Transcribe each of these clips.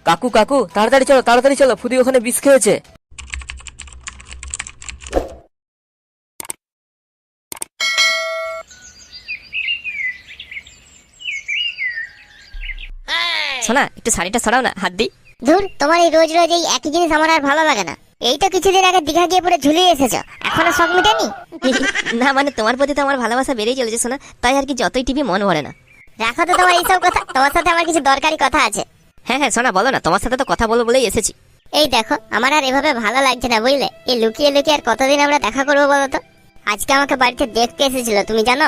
কাকু কাকু তাড়াতাড়ি চলো, ফুদি ওখানে বিষ খেয়েছে। শোনা, একটু শাড়িটা সরাও না, হাত দি। ধুর, তোমার এই রোজ রোজ এই একই জিনিস আমার আর ভালো লাগে না। এই তো কিছুদিন আগে দীঘা গিয়ে পরে ঝুলিয়ে এসেছো, এখনো শখ মিটেনি? না মানে তোমার প্রতি তো আমার ভালোবাসা বেড়েই চলেছে শোনা, তাই আর কি যতই টিভি মন ভরে না। রাখো তো তোমার এইসব কথা, তোমার সাথে আমার কিছু দরকারি কথা আছে। হ্যাঁ হ্যাঁ শোনা, বলো না, তোমার সাথে তো কথা বলবো বলেই এসেছি। এই দেখো, আমার আর এভাবে ভালো লাগছে না বুঝলে। এই লুকিয়ে লুকিয়ে আর কতদিন আমরা দেখা করবো বলো তো? আজকে আমাকে বাড়িতে দেখতে এসেছিল, তুমি জানো?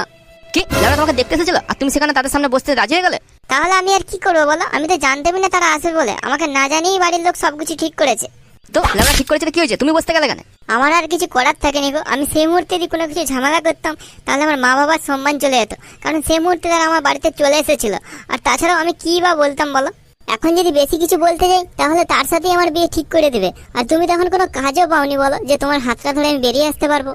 কি যারা তোমাকে দেখতে এসেছিল আর তুমি সেখানে তাদের সামনে বসতে রাজি হয়ে গেলে? তাহলে আমি আর কি করবো বলো? আমি তো জানতেই না তারা আসবে বলে, আমাকে না জানিয়েই বাড়ির লোক সবকিছু ঠিক করেছে। তো লেওড়া ঠিক করেছে, কি হয়েছে? তুমি বসতে গেলে কেন? আমার আর কিছু করার থাকেনি গো। আমি সেই মুহূর্তে যদি কোনো কিছু ঝামেলা করতাম তাহলে আমার মা বাবার সম্মান চলে যেত, কারণ সেই মুহূর্তে তারা আমার বাড়িতে চলে এসেছিল। আর তাছাড়াও আমি কি বা বলতাম বলো? এখন যদি বেশি কিছু বলতে যাই তাহলে তার সাথেই আমার বিয়ে ঠিক করে দেবে। আর তুমি তখন কোনো কাজও পাওনি বলো যে তোমার হাতটা ধরে আমি বেরিয়ে আসতে পারবো।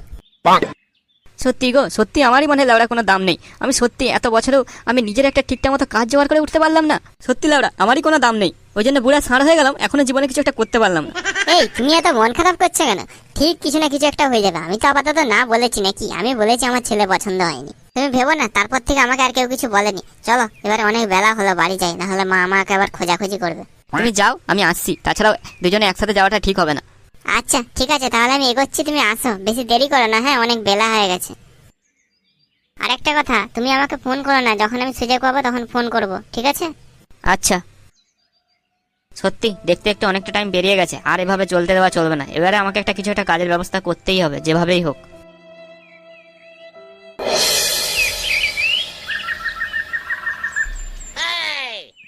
সত্যি গো, সত্যি আমারই মনে হয় লেওড়া কোনো দাম নেই। আমি সত্যি এত বছরেও আমি নিজের একটা ঠিকঠাক মতো কাজ জোগাড় করে উঠতে পারলাম না। সত্যি লেওড়া আমারই কোনো দাম নেই, ওই জন্য বুড়া ষাঁড় হয়ে গেলাম, এখনো জীবনে কিছু একটা করতে পারলাম না। এই তুমি এত মন খারাপ করছো কেন? ঠিক কিছু না কিছু একটা হয়ে যাবে। আমি তো আপাতত না বলেছি নাকি, আমি বলেছি আমার ছেলে পছন্দ হয়নি। তুমি ভেবো না, তারপর থেকে আমাকে আর কেউ কিছু বলেনি। চলো এবারে অনেক বেলা হলো, বাড়ি যাই, না হলে মা আমাকে আবার খোঁজাখুঁজি করবে। তুমি যাও, আমি আসছি। তাছাড়াও দুজনে একসাথে যাওয়াটা ঠিক হবে না। আচ্ছা ঠিক আছে, তাহলে আমি এগোচ্ছি, তুমি আসো, বেশি দেরি করো না। হ্যাঁ, অনেক বেলা হয়ে গেছে। আরেকটা কথা, তুমি আমাকে ফোন করো না, যখন আমি সুযোগ পাবো তখন ফোন করব, ঠিক আছে? আচ্ছা। সত্যি দেখতে একটু অনেকটা টাইম বেরিয়ে গেছে, আর এভাবে চলতে দেওয়া চলবে না। এবারে আমাকে একটা কিছু একটা কাজের ব্যবস্থা করতেই হবে, যেভাবেই হোক।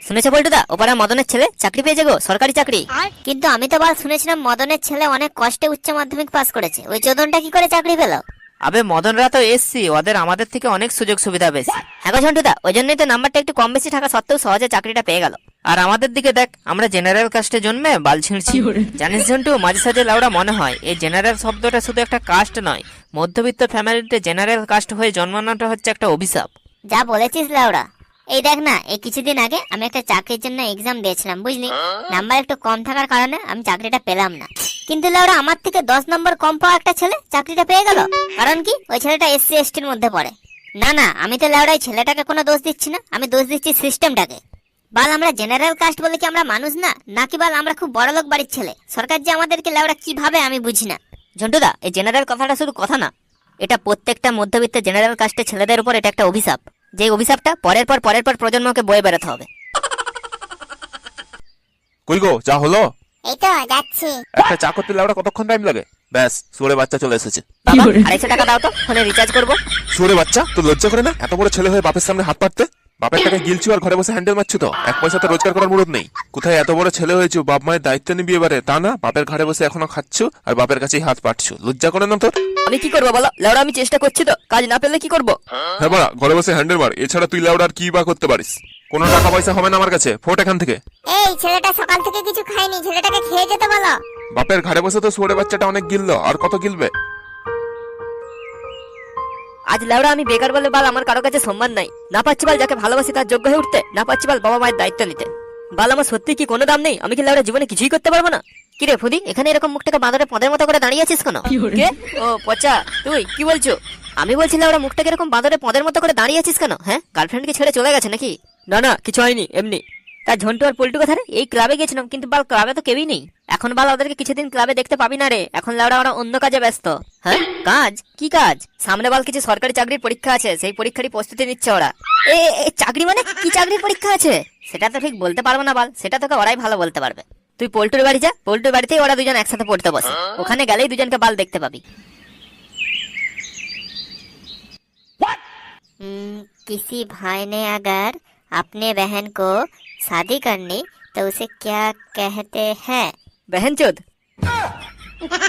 শুনেছো বল্টুদা, ওপারা মদনের ছেলে চাকরি পেয়েছে গো, সরকারি চাকরি। কিন্তু আমি তো বল শুনেছিলাম মদনের ছেলে অনেক কষ্টে উচ্চ মাধ্যমিক পাস করেছে, ওই চোদনটা কি করে চাকরি পেলো? আবে মদনরা তো এসছি, ওদের আমাদের থেকে অনেক সুযোগ সুবিধা বেশি। হ্যাঁ গো ঝন্টুদা, ওই জন্যই তো নাম্বারটা একটু কম বেশি থাকা সত্ত্বেও সহজে চাকরিটা পেয়ে গেল। আর আমাদের দিকে দেখ, আমরা জেনারেল কাস্টে জন্মে বাল ছিঁড়ছি। জানিস ঝন্টু, মাঝে সাঝে লাউড়া মনে হয় এই জেনারেল শব্দটা শুধু একটা কাস্ট নয়, মধ্যবিত্ত ফ্যামিলিতে জেনারেল কাস্ট হয়ে জন্মানোটা হচ্ছে একটা অভিশাপ। যা বলেছিস লাউড়া। এই দেখ না, এই কিছুদিন আগে আমি একটা চাকরির জন্য এক্সাম দিয়েছিলাম বুঝলি। নাম্বার একটু কম থাকার কারণে আমি চাকরিটা পেলাম না। কিন্তু লাউড়া আমার থেকে 10 নম্বর কম পাওয়া একটা ছেলে চাকরিটা পেয়ে গেল। কারণ কি? ওই ছেলেটা এসসি এসটির মধ্যে পড়ে। না না, আমি তো লাউড়া এই ছেলেটাকে কোনো দোষ দিচ্ছি না, আমি দোষ দিচ্ছি সিস্টেমটাকে। বাল আমরা জেনারেল কাস্ট বলে কি আমরা মানুষ না নাকি? বাল আমরা খুব বড় লোক বাড়ির ছেলে, সরকার যে আমাদেরকে লাউড়া কিভাবে আমি বুঝি না। ঝন্টুদা, এই জেনারেল কথাটা শুধু কথা না, এটা প্রত্যেকটা মধ্যবিত্ত জেনারেল কাস্টের ছেলেদের উপর এটা একটা অভিশাপ, যে অভিশাপটা পরের পর প্রজন্মকে বয়ে বেড়াতে হবে। কই গো, চা হলো? এই তো যাচ্ছি। একটা চা করতে লাউড়া কতক্ষণ টাইম লাগে? ব্যাস, সুরে বাচ্চা চলে এসেছে। বাবা 250 টাকা দাও তো, ফোনে রিচার্জ করবো। সুরে বাচ্চা, তোর লজ্জা করে না এত বড় ছেলে হয়ে বাপের সামনে হাত পাততে? বাপের টাকা গিলছু আর ঘরে বসে হ্যান্ডেল মারছু তো, এক পয়সা তো রোজগার করার মুরত নেই। কোথায় এত বড় ছেলে হয়েছো, বাপ মায়ের দায়িত্ব নিবি এবারে, তা না বাপের ঘরে বসে এখনো খাচ্ছু আর বাপের কাছেই হাত পাটছু। লজ্জা করে না তোর? আমি কি করবো বলো লাউড়া, আমি চেষ্টা করছি তো, কাজ না পেলে কি করবো? হ্যাঁ বাড়া, ঘরে বসে হ্যান্ডেল মার, এছাড়া তুই লাউড়া আর কি বা করতে পারিস? কোনো টাকা পয়সা হবে না আমার কাছে, ফোট এখান থেকে। এই ছেলেটা সকাল থেকে কিছু খায়নি, ছেলেটাকে খেয়ে যেতে বলো। বাপের ঘরে বসে তো সুরে বাচ্চাটা অনেক গিললো, আর কত গিলবে? আজ লাউড়া আমি বেকার বলে বাল আমার কারো কাছে সম্মান নাই, না পাচ্ছি বাল যাকে ভালোবাসি তার যোগ্য হয়ে উঠতে, না পাচ্ছি বাল বাবা মায়ের দায়িত্ব নিতে। বাল আমার সত্যি কি কোনো দাম নেই? আমি কি লাউড়া জীবনে কিছুই করতে পারবো না? কি রে ফুদি, এখানে এরকম মুখটাকে বাঁদরে পদের মতো করে দাঁড়িয়ে আছিস কেন? কে? ও পচা, তুই কি বলছো? আমি বলছি লাউড়া মুখটাকে এরকম বাঁদরে পদের মতো করে দাঁড়িয়ে আছিস কেন? হ্যাঁ, গার্লফ্রেন্ডকে ছেড়ে চলে গেছে নাকি? না না, কিছু হয়নি, এমনি। তার ঝন্টু আর পল্টু কথা রে, এই ক্লাবে গেছিলাম, কিন্তু বাল ক্লাবে তো কেউই নেই এখন। বাল ওদেরকে কিছুদিন ক্লাবে দেখতে পাবি না রে, এখন লাউড়া ওরা অন্য কাজে ব্যস্ত। হ্যাঁ, কাজ? কি কাজ? সামনে বাল কিছু সরকারি চাকরির পরীক্ষা আছে, সেই পরীক্ষারই প্রস্তুতি নিচ্ছে ওরা। এ চাকরি মানে কি চাকরির পরীক্ষা আছে? সেটা তো ঠিক বলতে পারবো না বাল, সেটা তোকে ওরাই ভালো বলতে পারবে। তুই পল্টুর বাড়ি যা, পল্টুর বাড়িতেই ওরা দুজন একসাথে পড়তে বসে, ওখানে গেলেই দুজনকে বাল দেখতে পাবি। किसी भाई ने अगर अपने बहन को शादी करनी तो उसे क्या कहते हैं? বেহেন চোদ,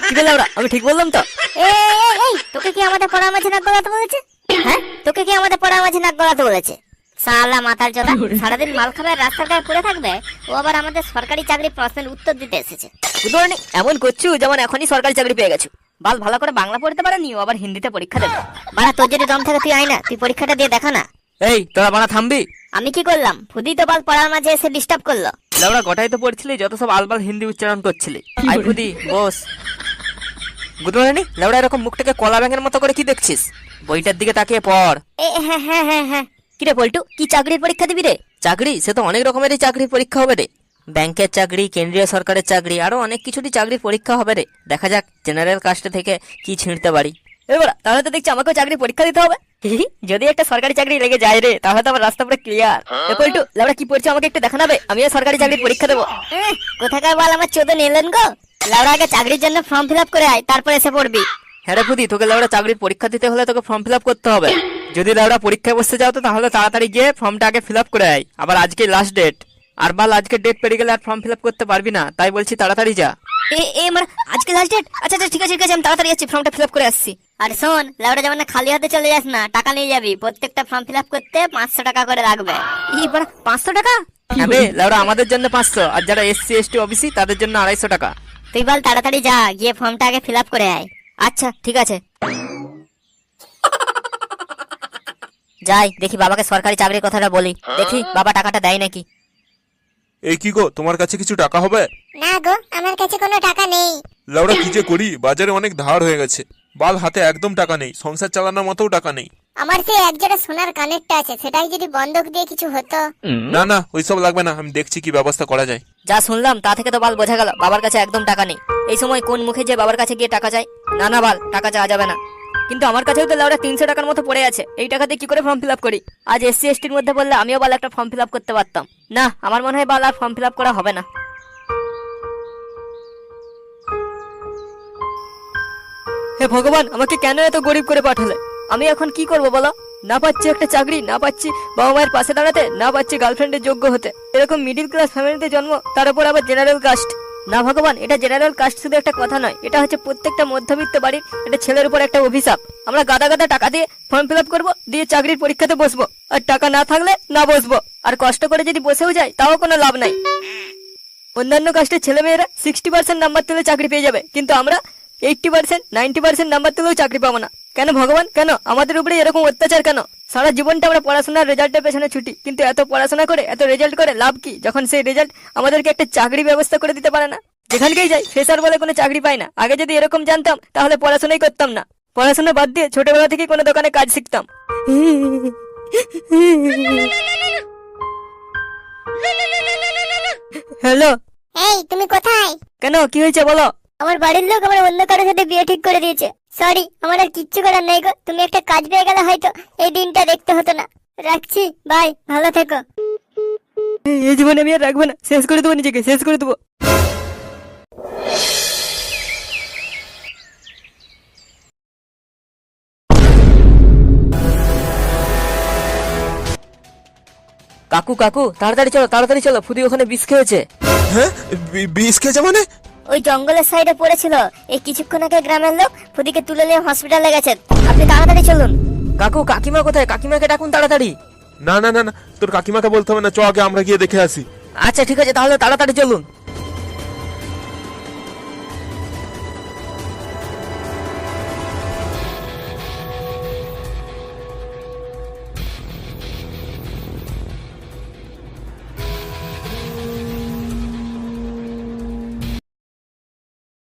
কি বলে ওরা? আমি ঠিক বললাম তো? এই তোকে কি আমাদের পড়ার মাঝে নাক গলাতে বলেছে? হ্যাঁ, তোকে কি আমাদের পড়ার মাঝে নাক গলাতে বলেছে? শালা মাথার চোদা, সারাদিন মাল খাবে আর রাস্তার গায়ে পড়ে থাকবে, ও আবার আমাদের সরকারি চাকরি প্রশ্নের উত্তর দিতে এসেছে। বুঝলি এমন করছু যেমন এখনই সরকারি চাকরি পেয়ে গেছো। বাল ভালো করে বাংলা পড়তে পারেনি, ও আবার হিন্দিতে পরীক্ষা দেবে। বাড়া, তোর যদি দম থাকে তুই আয় না, তুই পরীক্ষাটা দিয়ে দেখা না। এই তোরা বানা থামবি? আমি কি করলাম? ফুদি তো বাল পড়ার মাঝে এসে ডিস্টার্ব করলো। লাউড়া গোটাই তো পড়ছিলি, যত সব আলবাল হিন্দি উচ্চারণ করছিলি। আই ফুদি বস। Good morning. লাউড়া এরকম মুখটাকে কলা ব্যাঙের মতো করে কি দেখছিস? বইটার দিকে তাকিয়ে পড়। হ্যাঁ হ্যাঁ হ্যাঁ হ্যাঁ। কিরে পল্টু, কি চাকরির পরীক্ষা দিবি রে? চাকরি? সে তো অনেক রকমেরই চাকরির পরীক্ষা হবে রে। ব্যাংকের চাকরি, কেন্দ্রীয় সরকারের চাকরি, আরো অনেক কিছুরই চাকরির পরীক্ষা হবে রে। দেখা যাক জেনারেল কাস্টে থেকে কি ছিঁড়তে পারি। এবার তাহলে তো দেখছি আমাকেও চাকরির পরীক্ষা দিতে হবে। যদি একটা সরকারি চাকরি লেগে যায় রে, তাহলে তো আমার রাস্তা পুরো ক্লিয়ার। পল্টু, লাউড়া কি পড়ছে আমাকে একটু দেখানাবে? আমিও সরকারি চাকরির পরীক্ষা দেবো। কোথাকার বল আমার চোদন এলেন গো। লাউড়া আগে চাকরির জন্য ফর্ম ফিল আপ করে আয়, তারপর এসে পড়বি। হ্যাঁ রে ফুদি, তোকে লাউড়া চাকরির পরীক্ষা দিতে হলে তোকে ফর্ম ফিল আপ করতে হবে। যদি লাউড়া পরীক্ষায় বসতে যাও তো তাহলে তাড়াতাড়ি গিয়ে ফর্মটা আগে ফিল আপ করে আয়। আবার আজকে লাস্ট ডেট। আর বাল আজকে ডেট পেরিয়ে গেলে আর ফর্ম ফিল আপ করতে পারবি না, তাই বলছি তাড়াতাড়ি যা। মানে আজকে লাস্ট ডেট? আচ্ছা আচ্ছা, ঠিক আছে ঠিক আছে, আমি তাড়াতাড়ি যাচ্ছি, ফর্মটা ফিল আপ করে আসছি। আর শোন, লাউড়া যেমন না খালি হাতে চলে যাস না, টাকা নিয়ে যাবি। প্রত্যেকটা ফর্ম ফিল আপ করতে 500 টাকা করে লাগবে। এবার 500 টাকা? হ্যাঁ বে, লাউড়া আমাদের জন্য 500, আর যারা এসসি এসটি ওবিসি তাদের জন্য 250 টাকা। তুই বল তাড়াতাড়ি যা, গিয়ে ফর্মটা আগে ফিল আপ করে আয়। আচ্ছা ঠিক আছে। যাই দেখি বাবাকে সরকারি চাকরির কথাটা বলি, দেখি বাবা টাকাটা দেয় নাকি। এই কি গো, তোমার কাছে কিছু টাকা হবে? না গো, আমার কাছে কোনো টাকা নেই। লাউড়া কি যে করি, বাজারে অনেক ধার হয়ে গেছে। বাল হাতে একদম টাকা নেই, সংসার চালানোর মতো টাকা নেই। আমার সেই এক জোড়া সোনার কানেরটা আছে, সেটাই যদি বন্ধক দিয়ে কিছু হতো। না না, ওইসব লাগবে না, আমি দেখছি কি ব্যবস্থা করা যায়। যা শুনলাম তা থেকে তো বাল বোঝা গেল বাবার কাছে একদম টাকা নেই। এই সময় কোন মুখে যে বাবার কাছে গিয়ে টাকা চাই? না না বাল, টাকা চাওয়া যাবে না। কিন্তু আমার কাছেও তো লাউড়া 300 টাকার মতো পড়ে আছে, এই টাকা দিয়ে কি করে ফর্ম ফিল আপ করি? আজ এসসি এসটির মধ্যে বললে আমিও বাল একটা ফর্ম ফিল আপ করতে পারতাম। না, আমার মনে হয় বাল আর ফর্ম ফিল আপ করা হবে না। হে ভগবান, আমাকে কেন এত গরিব করে পাঠালে? আমি এখন কি করব বলো? না পাচ্ছি একটা চাকরি, না পাচ্ছি বাবা মায়ের পাশে দাঁড়াতে, না পাচ্ছি গার্লফ্রেন্ডের যোগ্য হতে। এরকম মিডিল ক্লাস ফ্যামিলিতে জন্ম, তার উপর আবার জেনারেল কাস্ট। না ভগবান, এটা জেনারেল কাস্ট শুধু একটা কথা নয়, এটা হচ্ছে প্রত্যেকটা মধ্যবিত্ত বাড়ির একটা ছেলের উপর একটা অভিশাপ। আমরা গাদা গাদা টাকা দিয়ে ফর্ম ফিল আপ করবো, দিয়ে চাকরির পরীক্ষাতে বসবো, আর টাকা না থাকলে না বসবো। আর কষ্ট করে যদি বসেও যায় তাও কোনো লাভ নাই। অন্যান্য কাস্টের ছেলেমেয়েরা 60% নাম্বার তুলে চাকরি পেয়ে যাবে, কিন্তু আমরা 80% 90% নাম্বার তুলেও চাকরি পাবো না। কেন ভগবান, কেন আমাদের উপরে এরকম অত্যাচার কেন? সারা জীবনটা আমরা পড়াশোনার রেজাল্টের পেছনে ছুটি, কিন্তু এত পড়াশোনা করে এত রেজাল্ট করে লাভ কি, যখন সেই রেজাল্ট আমাদেরকে একটা চাকরি ব্যবস্থা করে দিতে পারে না। যেখানকেই যাই ফ্রেশার বলে কোনো চাকরি পাই না। আগে যদি এরকম জানতাম তাহলে পড়াশোনাই করতাম না, পড়াশোনা বাদ দিয়ে ছোটবেলা থেকে কোনো দোকানে কাজ শিখতাম। হ্যালো। এই তুমি কোথায়? কেন, কি হয়েছে বলো? আমার বাড়ির লোক আমার অন্য কারোর সাথে বিয়ে ঠিক করে দিয়েছে। সরি, আমার আর কিচ্ছু করার নেই গো। তুমি একটা কাজ পেয়ে গেলে হয়তো এই দিনটা দেখতে হতো না। রাখছি, বাই, ভালো থেকো। এই জীবনে আমি আর রাখবো না, শেষ করে দেবো, নিজেকে শেষ করে দেবো। কাকু কাকু, তাড়াতাড়ি চলো তাড়াতাড়ি চলো, ফুদি ওখানে বিষ খেয়েছে। হ্যাঁ, বিষ খেয়েছে মানে? ওই জঙ্গলের সাইডে পড়েছিল, এই কিছুক্ষণ আগে গ্রামের লোক ফুদিকে তুলে নিয়ে হসপিটালে গেছেন। আপনি তাড়াতাড়ি চলুন। কাকু, কাকিমা কোথায়? কাকিমাকে ডাকুন তাড়াতাড়ি। না না না না, তোর কাকিমাকে বলতে হবে না, চ আগে আমরা গিয়ে দেখে আসি। আচ্ছা ঠিক আছে, তাহলে তাড়াতাড়ি চলুন।